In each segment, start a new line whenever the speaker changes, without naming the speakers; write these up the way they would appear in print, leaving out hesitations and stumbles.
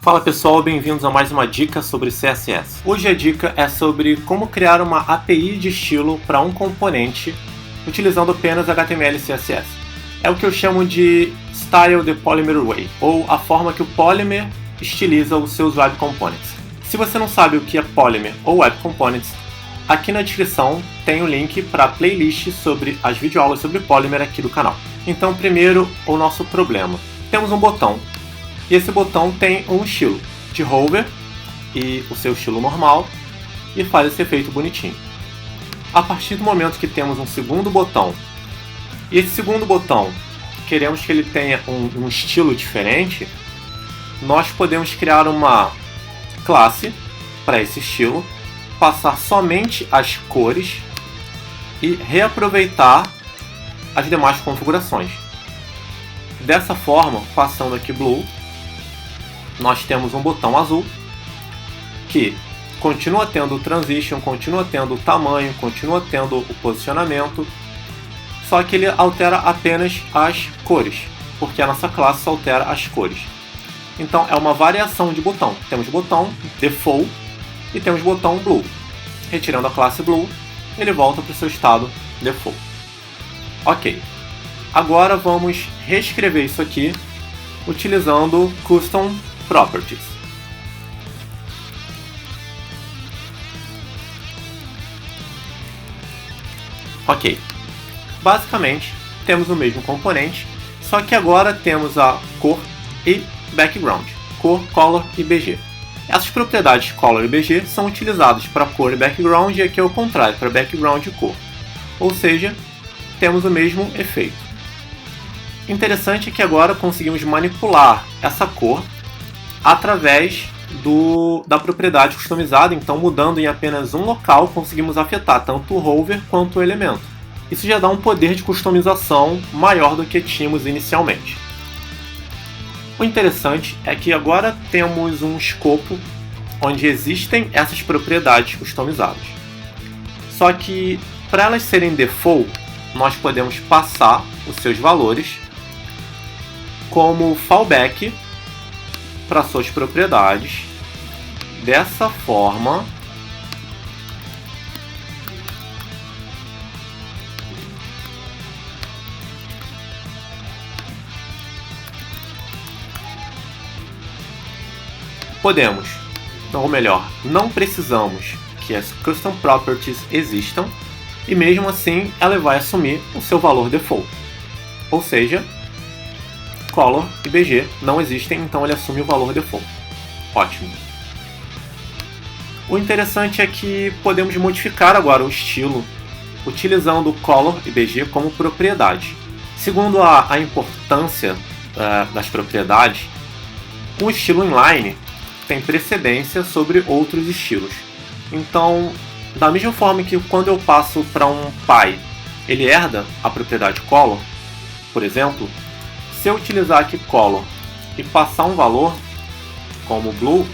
Fala pessoal, bem-vindos a mais uma dica sobre CSS. Hoje a dica é sobre como criar uma API de estilo para um componente utilizando apenas HTML e CSS. É o que eu chamo de Style the Polymer Way, ou a forma que o Polymer estiliza os seus Web Components. Se você não sabe o que é Polymer ou Web Components, aqui na descrição tem o link para a playlist sobre as videoaulas sobre Polymer aqui do canal. Então primeiro, o nosso problema. Temos um botão. E esse botão tem um estilo de hover e o seu estilo normal e faz esse efeito bonitinho. A partir do momento que temos um segundo botão e esse segundo botão queremos que ele tenha um estilo diferente, nós podemos criar uma classe para esse estilo, passar somente as cores e reaproveitar as demais configurações. Dessa forma, passando aqui Blue, nós temos um botão azul que continua tendo o transition, continua tendo o tamanho, continua tendo o posicionamento, só que ele altera apenas as cores, porque a nossa classe só altera as cores. Então é uma variação de botão. Temos botão default e temos botão blue. Retirando a classe blue, ele volta para o seu estado default. Ok. Agora vamos reescrever isso aqui utilizando custom properties. Ok. Basicamente, temos o mesmo componente, só que agora temos a cor e background. Cor, color e BG. Essas propriedades color e BG são utilizadas para cor e background, e aqui é o contrário, para background e cor. Ou seja, temos o mesmo efeito. Interessante é que agora conseguimos manipular essa cor através da propriedade customizada, então mudando em apenas um local conseguimos afetar tanto o hover quanto o elemento. Isso já dá um poder de customização maior do que tínhamos inicialmente. O interessante é que agora temos um escopo onde existem essas propriedades customizadas. Só que para elas serem default, nós podemos passar os seus valores como fallback para suas propriedades. Dessa forma, podemos, ou melhor, não precisamos que as custom properties existam e mesmo assim ela vai assumir o seu valor default. Ou seja, color e BG não existem, então ele assume o valor default. Ótimo. O interessante é que podemos modificar agora o estilo utilizando color e BG como propriedade. Segundo a importância das propriedades, o estilo inline tem precedência sobre outros estilos. Então, da mesma forma que quando eu passo para um pai, ele herda a propriedade color, por exemplo, se eu utilizar aqui color e passar um valor como blue,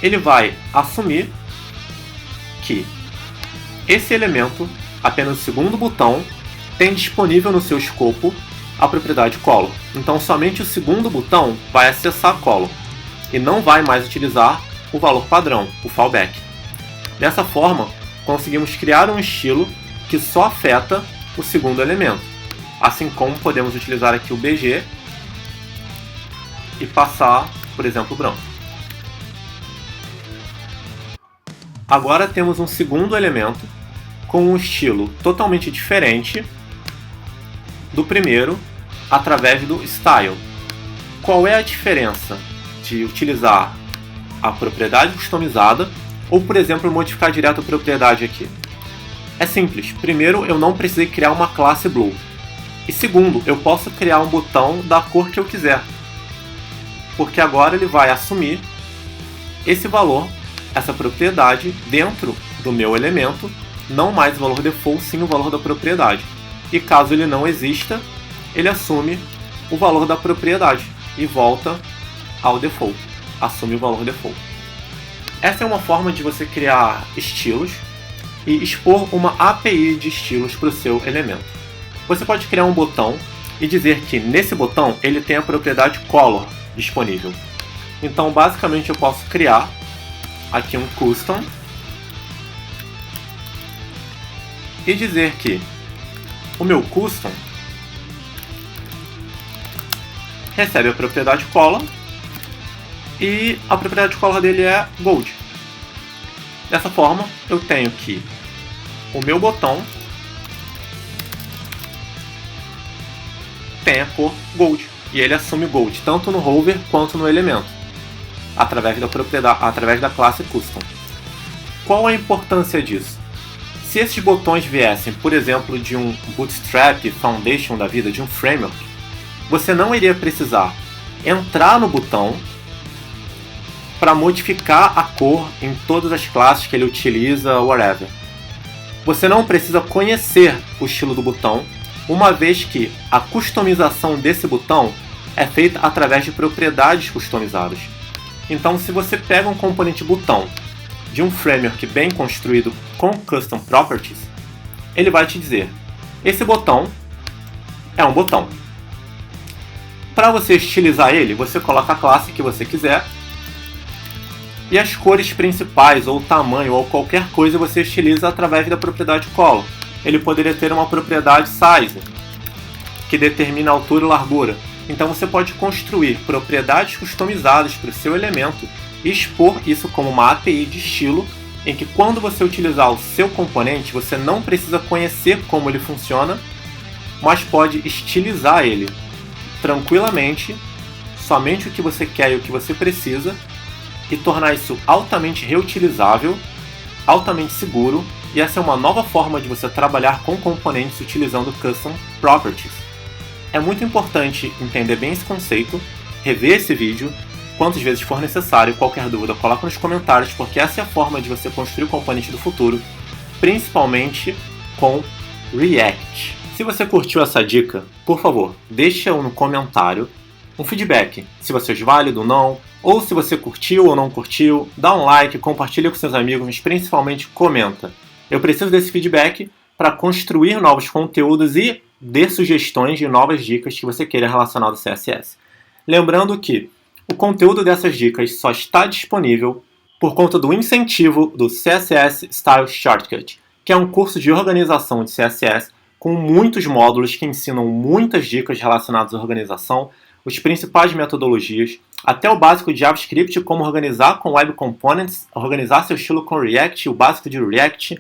ele vai assumir que esse elemento, apenas o segundo botão, tem disponível no seu escopo a propriedade color. Então somente o segundo botão vai acessar color e não vai mais utilizar o valor padrão, o fallback. Dessa forma, conseguimos criar um estilo que só afeta o segundo elemento. Assim como podemos utilizar aqui o BG e passar, por exemplo, branco. Agora temos um segundo elemento com um estilo totalmente diferente do primeiro através do style. Qual é a diferença de utilizar a propriedade customizada ou, por exemplo, modificar direto a propriedade aqui? É simples. Primeiro, eu não precisei criar uma classe blue. E segundo, eu posso criar um botão da cor que eu quiser. Porque agora ele vai assumir esse valor, essa propriedade, dentro do meu elemento, não mais o valor default, sim o valor da propriedade. E caso ele não exista, ele assume o valor da propriedade e volta ao default, assume o valor default. Essa é uma forma de você criar estilos e expor uma API de estilos para o seu elemento. Você pode criar um botão e dizer que nesse botão ele tem a propriedade Color disponível. Então basicamente eu posso criar aqui um custom e dizer que o meu custom recebe a propriedade Color e a propriedade Color dele é Gold. Dessa forma eu tenho que o meu botão tem a cor Gold e ele assume Gold tanto no hover quanto no elemento através da classe Custom. Qual a importância disso? Se esses botões viessem, por exemplo, de um Bootstrap, Foundation da vida, de um framework, você não iria precisar entrar no botão para modificar a cor em todas as classes que ele utiliza, whatever. Você não precisa conhecer o estilo do botão, uma vez que a customização desse botão é feita através de propriedades customizadas. Então, se você pega um componente botão de um framework bem construído com Custom Properties, ele vai te dizer: esse botão é um botão. Para você estilizar ele, você coloca a classe que você quiser e as cores principais, ou tamanho, ou qualquer coisa você estiliza através da propriedade Color. Ele poderia ter uma propriedade Size, que determina a altura e largura. Então você pode construir propriedades customizadas para o seu elemento e expor isso como uma API de estilo, em que quando você utilizar o seu componente, você não precisa conhecer como ele funciona, mas pode estilizar ele tranquilamente, somente o que você quer e o que você precisa, e tornar isso altamente reutilizável, altamente seguro, e essa é uma nova forma de você trabalhar com componentes utilizando Custom Properties. É muito importante entender bem esse conceito, rever esse vídeo quantas vezes for necessário. Qualquer dúvida, coloca nos comentários, porque essa é a forma de você construir o componente do futuro, principalmente com React. Se você curtiu essa dica, por favor, deixa no comentário um feedback, se você é válido ou não, ou se você curtiu ou não curtiu, dá um like, compartilha com seus amigos, mas principalmente comenta. Eu preciso desse feedback para construir novos conteúdos e dê sugestões de novas dicas que você queira relacionadas ao CSS. Lembrando que o conteúdo dessas dicas só está disponível por conta do incentivo do CSS Style Shortcut, que é um curso de organização de CSS com muitos módulos que ensinam muitas dicas relacionadas à organização, os principais metodologias, até o básico de JavaScript, como organizar com Web Components, organizar seu estilo com React, o básico de React,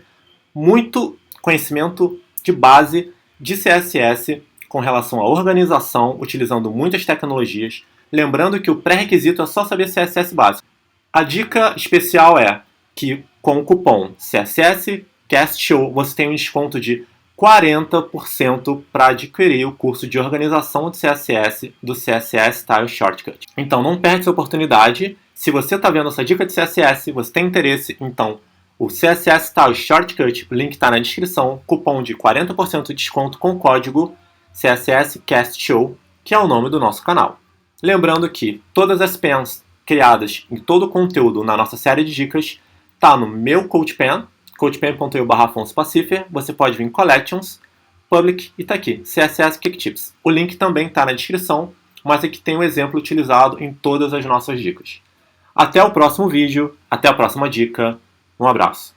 muito conhecimento de base de CSS com relação à organização, utilizando muitas tecnologias. Lembrando que o pré-requisito é só saber CSS básico. A dica especial é que com o cupom CSSCastShow você tem um desconto de 40% para adquirir o curso de organização de CSS do CSS Style Shortcut. Então não perde essa oportunidade. Se você está vendo essa dica de CSS, você tem interesse, então o CSS Style Shortcut, o link está na descrição, cupom de 40% de desconto com o código CSSCastShow, que é o nome do nosso canal. Lembrando que todas as pens criadas em todo o conteúdo na nossa série de dicas está no meu CodePen, codepen.eu/AfonsoPacifer. Você pode vir em Collections, Public e está aqui, CSS Quick Tips. O link também está na descrição, mas aqui tem um exemplo utilizado em todas as nossas dicas. Até o próximo vídeo, até a próxima dica, um abraço.